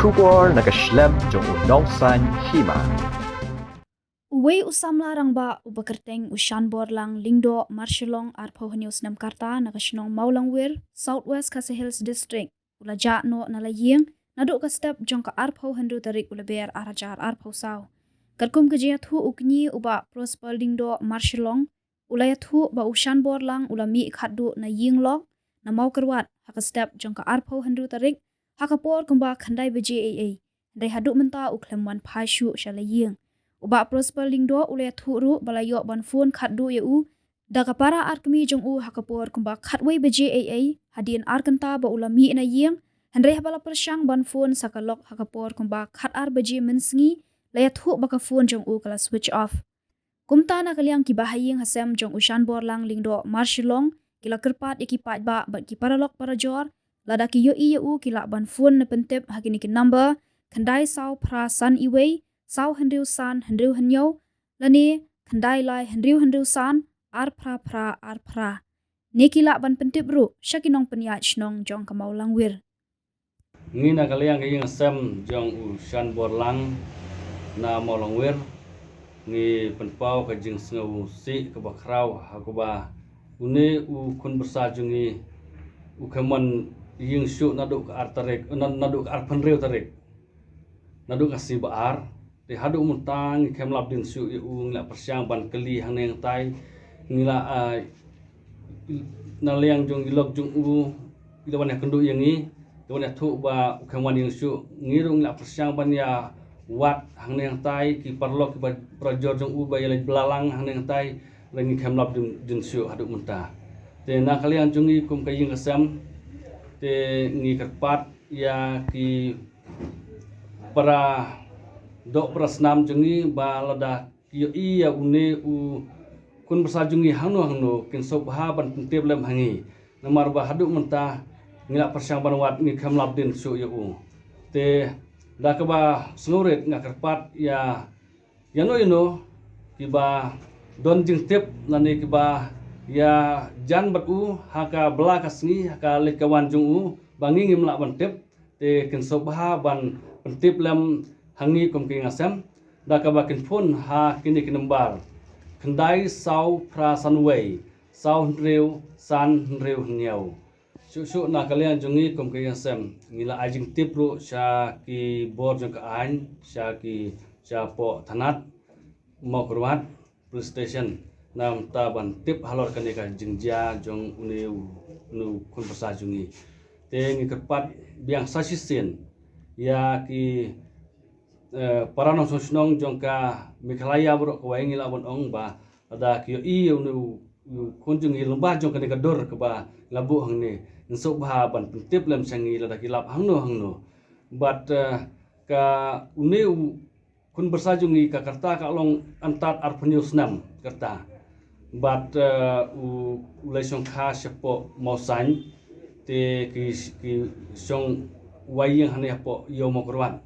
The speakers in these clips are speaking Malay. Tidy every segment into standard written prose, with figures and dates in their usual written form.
Shubor nakaslem jong unongsan hima. Uwe usamla rangba ubakerteng ushan borlang lingdo marshalong arpo news nam karta nakashnong maulangwir Southwest Khasi Hills District ulaja no nalaying naduk ka step jong ka arpo hendu tarik ulaber arajar arpo saw karkum kejia thu ukni uba prosper lingdo marshalong ulaya thu ba ushan borlang ulami khaddu na yinglok na mau kerwat haka step jong ka arpo hendu tarik hakapor kumba khandai beje aa dai haduk menta uklemwan phashu shalaying uba prosper lingdo ule thuru balayo ban phone khaddu eu daga para arkmi jong u hakapor kumba khatwei beje aa hadin arkanta ba ulami na yeng handre habala persyang ban phone sakalok hakapor kumba khat ar beje mensngi laya thu baka phone jong u kala switch off kumta na kalyang ki bahayeng hasem jong ushan borlang lingdo marshalong kila kerpat ikipat ba ki paralok parajor lada ki yo eu kila ban phone na pentep hakini ki number khandai saw pra san iwei saw hendriu san hendriu hanyo lani khandai lai hendriu san ar pra nekila ban pentip ru shakinong penya shnong jong kamau langwir ngi na kaliang kayeng sem jong u shan borlang na molongwir ngi penpau ka jing sngu si ka bakrau hakuba une u kun bersajungi u kemon ying shu naduk artarek naduk arpenreu tarik naduk asi baar di haduk muntang kemlap din shu u ngla persyang ban keli haneng tai ngila naliang jong ilok jong u ilawan kendu yangi ilawan thu ba kemwan ying shu ngirung ngla persyang ban ya wat haneng tai ki parlok ki projor jong u ba yala belalang haneng tai lengi kemlap din shu haduk muntah te na kalian jungi kum kaying kasam te ngi kerpat ya ki para dok prasnam jungi ba lada ki iya une u kun bersajungi hanu kin sobha ban pentep lem hangi namar ba haduk mentah ngila persyang ban wat ngi khamlap din su ya u te da ka ba snuret nga kerpat ya yano ki ba don jing tip lani ki ba ya jan bat u haka bela kasngi haka lekawan jung u bangi ngimla ban tip te kin sobha ban pentip lem hangi kum ki ngasam da ka ba kin phone ha kini kinembar khandai saw pra sanwei saw hreu san hreu nyau su na kalian jungi kum ki ngasam ngila ajing tip ru sha ki bor jong ka ain sha ki sha po thanat mo kurwat police station nam ta ban tip halor kani ka jingja jong nu kun persajungi te ngi kerpat biang sasisen ya ki paranong sosnong jong ka mikhlaya bro ko wengi la bon ong ba ada ki i nu kunjung i lembah jong kani ka dor ka ba labu hangne nsuk ba ban tip lem sangi la ki lap hangno but ka uni kun bersajungi ka karta ka long antat arpenius nam karta but ulai song kha sepo mosan te ki song wayang hane po yo mo korwan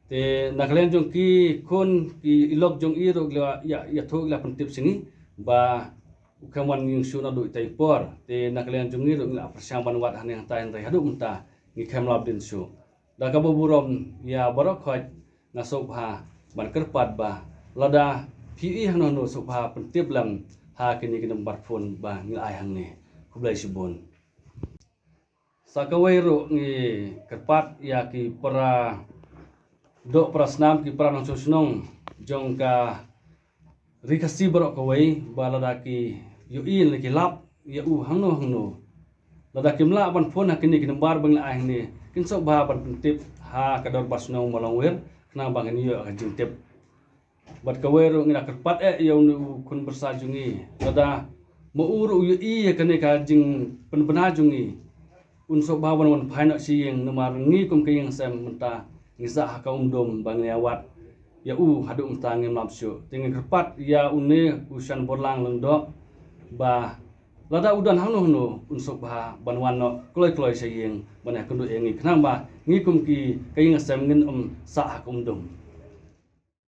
te naklen jong ki kun ki ilok jong iro ya thog la pentip singi ba ukaman yung suna do itay por te naklen jong iro la persyang banwat hane tayan ray hadu munta ngi kemlab din shu da ka boburom ya barokhat na sobha ban kerpat ba lada pi hanono sobha pentip lam ha kini nomor phone ba ngi ai hang ni kublai sibon sakawai ro ngi kerpat ya ki para dok prasnam ki para nong susnong jong ka rikasi bro kawai ba lada ki yo in ki lap ya u hangno lada kimla ban phone ha kini nomor bang ai hang ni kin sobha ban pentip ha kador basnong malongwer kena bang ni yo ka jintip bat kawero ngina kerpat yaw nu kun bersajungi lada mauru yu i kane ka jing penajungi unso bawan wan phaina siyeng namar ngi kum kayeng sem menta ngisa ha ka umdom bang yawat ya u hadu mta ngem lapsyo tingi kerpat ya une usan borlang lengdo ba lada udan hangno unso ba banwan no kloi siyeng banah kundu engi khnang ba ngi kum ki kayeng sem ngin sa ha ka umdom